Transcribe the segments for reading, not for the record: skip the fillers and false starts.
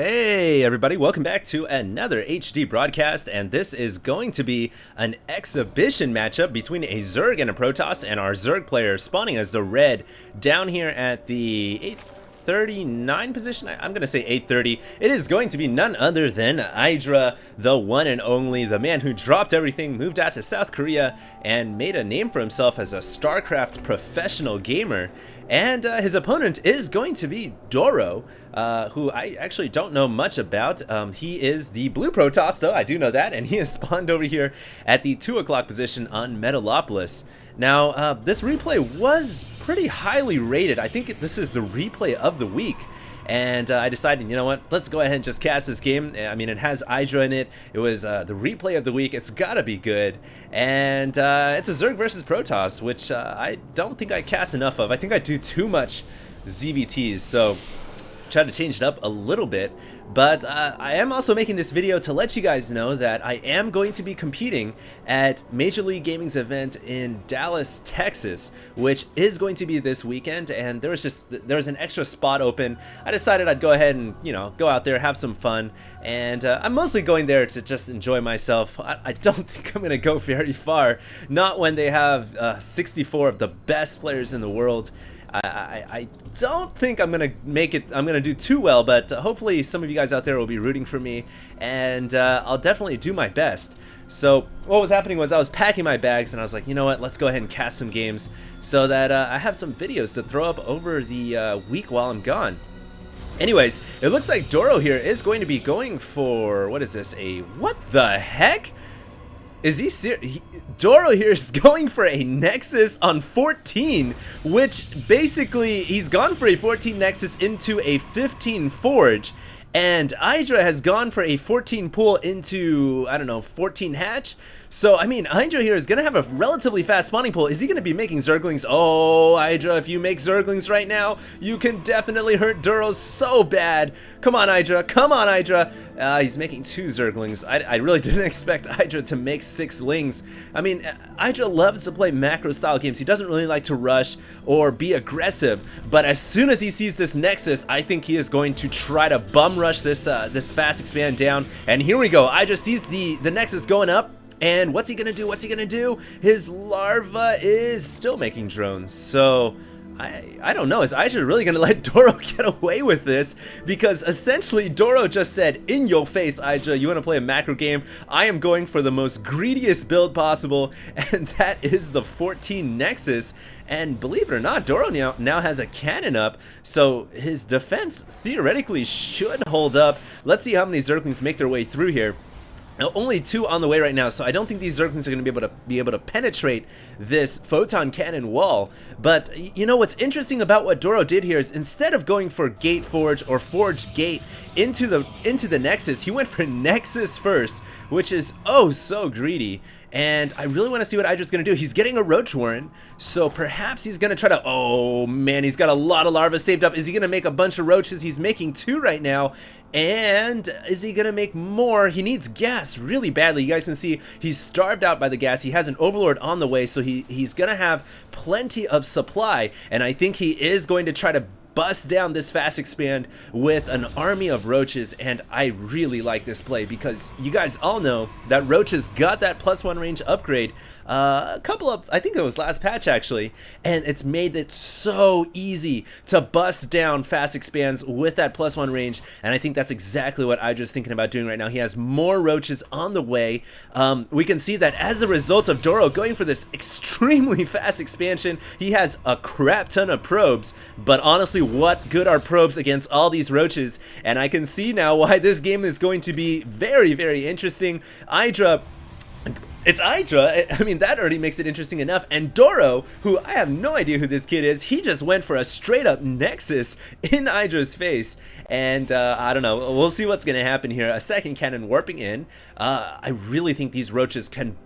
Hey everybody, welcome back to another HD broadcast, and this is going to be an exhibition matchup between a Zerg and a Protoss, and our Zerg player spawning as the red down here at the 839 position. I'm gonna say 830. It is going to be none other than IdrA, the one and only, the man who dropped everything, moved out to South Korea, and made a name for himself as a Starcraft professional gamer. And his opponent is going to be Ddoro, who I actually don't know much about. He is the blue Protoss, though, I do know that, and he has spawned over here at the 2 o'clock position on Metalopolis. Now, this replay was pretty highly rated. I think this is the replay of the week. And I decided, you know what, let's go ahead and just cast this game. I mean, it has IdrA in it. It was the replay of the week. It's gotta be good. And it's a Zerg versus Protoss, which I don't think I cast enough of. I think I do too much ZVTs, so try to change it up a little bit. But I am also making this video to let you guys know that I am going to be competing at Major League Gaming's event in Dallas, Texas, which is going to be this weekend, and there was an extra spot open. I decided I'd go ahead and, you know, go out there, have some fun, and I'm mostly going there to just enjoy myself. I don't think I'm gonna go very far, not when they have 64 of the best players in the world. I don't think I'm gonna make it. I'm gonna do too well, but hopefully some of you guys out there will be rooting for me, and I'll definitely do my best. So what was happening was I was packing my bags, and I was like, you know what? Let's go ahead and cast some games so that I have some videos to throw up over the week while I'm gone. Anyways, it looks like Ddoro here is going to be going for, what is this? What the heck? Is he serious? Ddoro here is going for a Nexus on 14, which basically he's gone for a 14 Nexus into a 15 Forge, and IdrA has gone for a 14 pool into, I don't know, 14 hatch. So, I mean, IdrA here is going to have a relatively fast spawning pool. Is he going to be making Zerglings? Oh, IdrA, if you make Zerglings right now, you can definitely hurt Ddoro so bad. Come on, IdrA. Come on, IdrA. He's making 2 Zerglings. I really didn't expect IdrA to make 6 Lings. I mean, IdrA loves to play macro-style games. He doesn't really like to rush or be aggressive. But as soon as he sees this Nexus, I think he is going to try to bum rush this this fast expand down. And here we go. IdrA sees the Nexus going up. And what's he gonna do? What's he gonna do? His larva is still making drones. So I don't know. Is IdrA really gonna let Ddoro get away with this? Because essentially Ddoro just said, in your face, IdrA, you wanna play a macro game? I am going for the most greediest build possible, and that is the 14 Nexus. And believe it or not, Ddoro now has a cannon up, so his defense theoretically should hold up. Let's see how many Zerglings make their way through here. Now, only 2 on the way right now, so I don't think these Zerglings are going to be able to penetrate this photon cannon wall. But you know what's interesting about what Ddoro did here is, instead of going for Gate Forge or Forge Gate into the Nexus, he went for Nexus first, which is oh so greedy. And I really want to see what IdrA's going to do. He's getting a Roach Warren, so perhaps he's going to try to... Oh, man, he's got a lot of larvae saved up. Is he going to make a bunch of roaches? He's making 2 right now. And is he going to make more? He needs gas really badly. You guys can see he's starved out by the gas. He has an Overlord on the way, so he's going to have plenty of supply. And I think he is going to try to bust down this fast expand with an army of roaches, and I really like this play because you guys all know that roaches got that +1 range upgrade a couple of, I think it was last patch actually, and it's made it so easy to bust down fast expands with that +1 range, and I think that's exactly what IdrA's thinking about doing right now. He has more roaches on the way. We can see that as a result of Ddoro going for this extremely fast expansion, he has a crap ton of probes, but honestly, what good are probes against all these roaches? And I can see now why this game is going to be very, very interesting. IdrA, it's IdrA. I mean, that already makes it interesting enough. And Ddoro, who I have no idea who this kid is, he just went for a straight up Nexus in IdrA's face. And I don't know, we'll see what's gonna happen here. A second cannon warping in. I really think these roaches can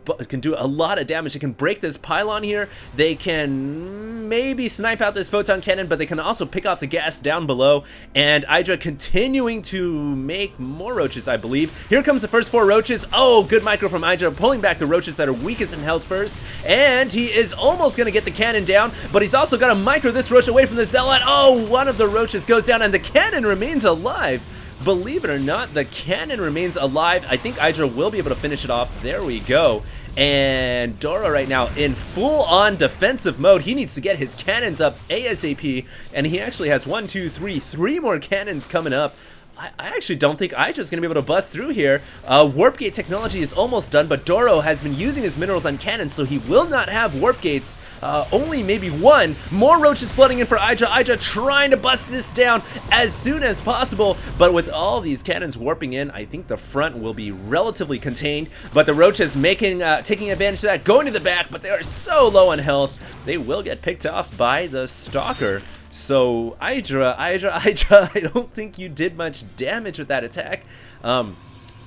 do a lot of damage. They can break this pylon here. They can maybe snipe out this photon cannon, but they can also pick off the gas down below. And IdrA continuing to make more roaches, I believe. Here comes the first 4 roaches. Oh, good micro from IdrA, pulling back the roaches that are weakest in health first. And he is almost gonna get the cannon down, but he's also gonna micro this roach away from the zealot. Oh, one of the roaches goes down, and the cannon remains alive. believe it or not, the cannon remains alive. I think IdrA will be able to finish it off. There we go. And Ddoro right now in full-on defensive mode. He needs to get his cannons up ASAP, and he actually has three more cannons coming up. I actually don't think IdrA's going to be able to bust through here. Warp Gate technology is almost done, but Ddoro has been using his minerals on cannons, so he will not have Warp Gates. Only maybe one. More roaches flooding in for IdrA. IdrA trying to bust this down as soon as possible, but with all these cannons warping in, I think the front will be relatively contained, but the roaches taking advantage of that, going to the back, but they are so low on health, they will get picked off by the Stalker. So IdrA, I don't think you did much damage with that attack.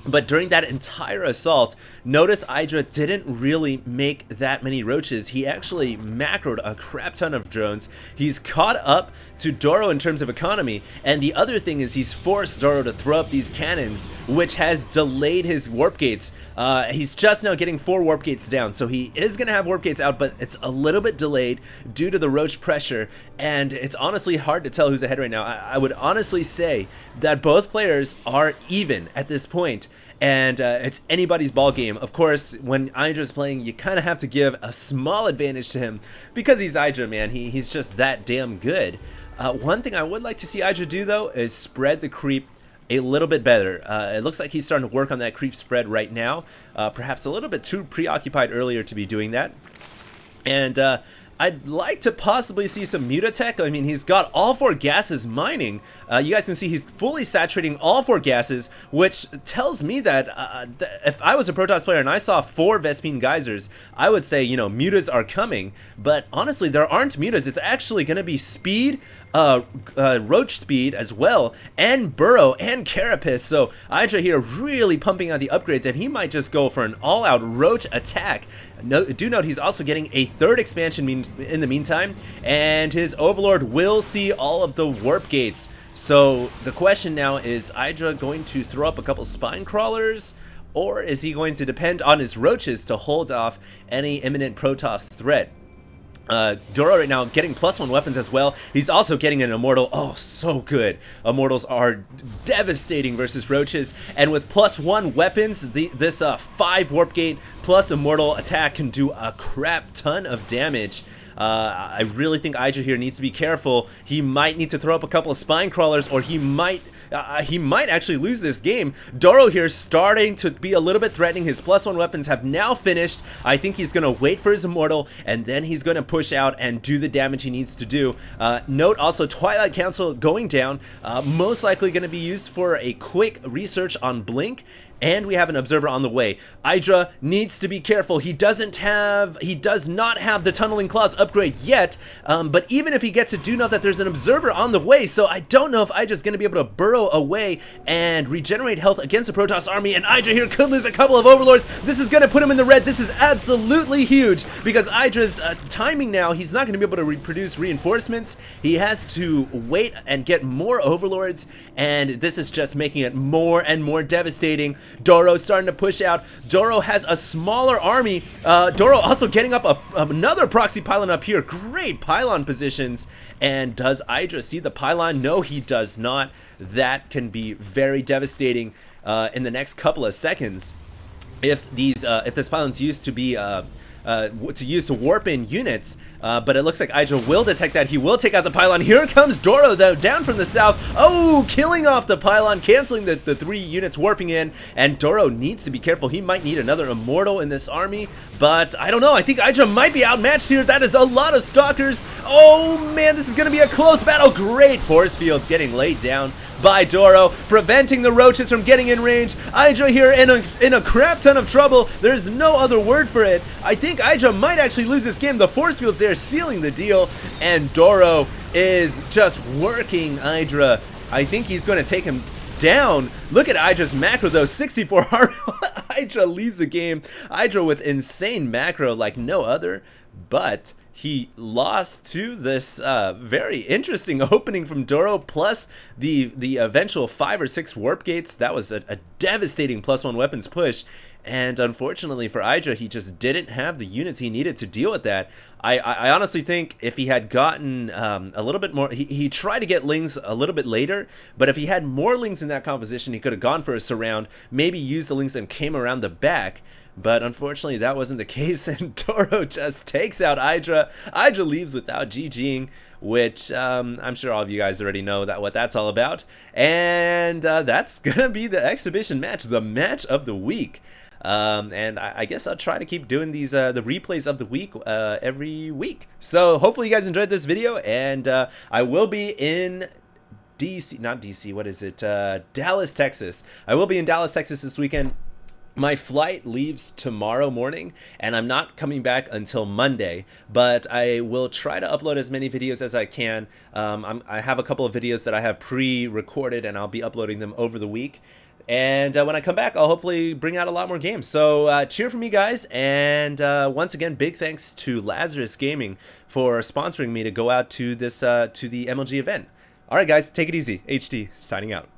But during that entire assault, notice IdrA didn't really make that many roaches. He actually macroed a crap ton of drones. He's caught up to Ddoro in terms of economy, and the other thing is he's forced Ddoro to throw up these cannons, which has delayed his warp gates. He's just now getting 4 warp gates down, so he is going to have warp gates out, but it's a little bit delayed due to the roach pressure, and it's honestly hard to tell who's ahead right now. I would honestly say that both players are even at this point. And it's anybody's ball game. Of course, when IdrA's playing, you kind of have to give a small advantage to him because he's IdrA, man. He's just that damn good. One thing I would like to see IdrA do, though, is spread the creep a little bit better. It looks like he's starting to work on that creep spread right now. Perhaps a little bit too preoccupied earlier to be doing that. And I'd like to possibly see some muta tech. I mean, he's got all 4 gases mining. You guys can see he's fully saturating all 4 gases, which tells me that if I was a Protoss player and I saw 4 Vespene geysers, I would say, you know, mutas are coming. But honestly, there aren't mutas. It's actually going to be speed, roach speed as well, and burrow and carapace. So IdrA here really pumping out the upgrades, and he might just go for an all-out roach attack. Do note he's also getting a 3rd expansion in the meantime, and his overlord will see all of the warp gates. So the question now is IdrA going to throw up a couple spine crawlers, or is he going to depend on his roaches to hold off any imminent Protoss threat? Ddoro right now getting +1 weapons as well. He's also getting an immortal. Oh, so good. Immortals are devastating versus roaches, and with +1 weapons, this 5 warp gate plus immortal attack can do a crap ton of damage. I really think IdrA here needs to be careful. He might need to throw up a couple of spine crawlers, or he might actually lose this game. Ddoro here starting to be a little bit threatening. His +1 weapons have now finished. I think he's going to wait for his immortal, and then he's going to push out and do the damage he needs to do. Note also Twilight Council going down, most likely going to be used for a quick research on Blink. And we have an observer on the way. IdrA needs to be careful. He does not have the tunneling claws upgrade yet, but even if he gets it, do know that there's an observer on the way, so I don't know if IdRA's going to be able to burrow away and regenerate health against the Protoss army, and IdrA here could lose a couple of overlords. This is going to put him in the red. This is absolutely huge, because IdRA's timing now, he's not going to be able to reproduce reinforcements. He has to wait and get more overlords, and this is just making it more and more devastating. Ddoro starting to push out. Ddoro has a smaller army. Ddoro also getting up another proxy pylon up here. Great pylon positions. And does IdrA see the pylon? No, he does not. That can be very devastating in the next couple of seconds. If this pylon's used to be to warp in units, but it looks like IdrA will detect that. He will take out the pylon. Here comes Ddoro, though, down from the south. Oh, killing off the pylon, canceling the 3 units warping in, and Ddoro needs to be careful. He might need another immortal in this army, but I don't know. I think IdrA might be outmatched here. That is a lot of stalkers. Oh, man, this is going to be a close battle. Great force fields getting laid down by Ddoro, preventing the roaches from getting in range. IdrA here in a crap ton of trouble. There's no other word for it. I think IdrA might actually lose this game. The force fields there sealing the deal, and Ddoro is just working IdrA. I think he's going to take him down. Look at IdRA's macro though, 64 heart. IdrA leaves the game. IdrA with insane macro like no other, but he lost to this very interesting opening from Ddoro, plus the eventual 5 or 6 warp gates. That was a devastating +1 weapons push. And unfortunately for IdrA, he just didn't have the units he needed to deal with that. I honestly think if he had gotten a little bit more, he tried to get Lings a little bit later, but if he had more Lings in that composition, he could have gone for a surround, maybe used the Lings and came around the back. But unfortunately, that wasn't the case, and Ddoro just takes out IdrA. IdrA leaves without GGing, which I'm sure all of you guys already know what that's all about. And that's going to be the exhibition match, the match of the week. And I guess I'll try to keep doing these the replays of the week every week. So hopefully you guys enjoyed this video, and I will be in Dallas, Texas. I will be in Dallas, Texas this weekend. My flight leaves tomorrow morning, and I'm not coming back until Monday, but I will try to upload as many videos as I can. I have a couple of videos that I have pre-recorded, and I'll be uploading them over the week. And when I come back, I'll hopefully bring out a lot more games. So cheer for me, guys. And once again, big thanks to Lazarus Gaming for sponsoring me to go out to this to the MLG event. All right, guys, take it easy. HD signing out.